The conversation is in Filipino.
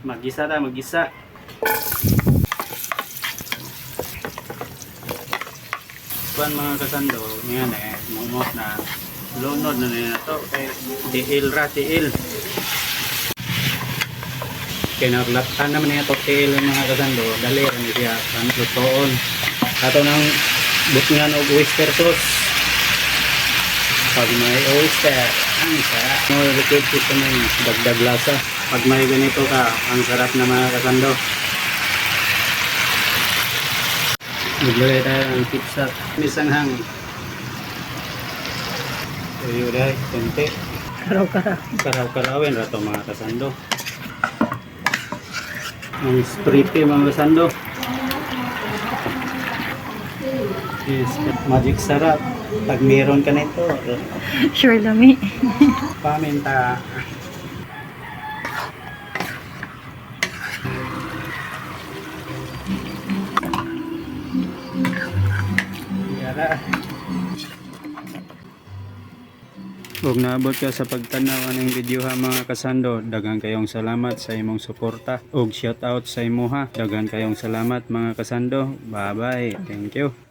Mag-isa ta, mag-isa. Kuan mga kasando, ngayon mumot na lunod na nila to kay tiil ra tiil. Kaya naglatan naman niya to tiil mga kasando, dali rin siya lutoon. Ato nang butngan og oyster sauce. Pag may oyster, ang sarap. Mo-repeat ito ng dagdag lasa. Pag may ganito ka, ang sarap na mga kasando. Maglagay tayo ng pizza. Misanghang. Iyo dahil, konti. Karaw-karaw. Karaw-karawin rato mga kasando. Ang streety mga kasando. Is magic sarap. Pag meron ka nito, Sure lami. paminta. Yara. Huwag naabot ka sa pagtanaw ng video ha mga kasando. Daghang kayong salamat sa imong suporta. Og shout out sa imo ha. Daghang kayong salamat mga kasando. Bye bye. Thank you.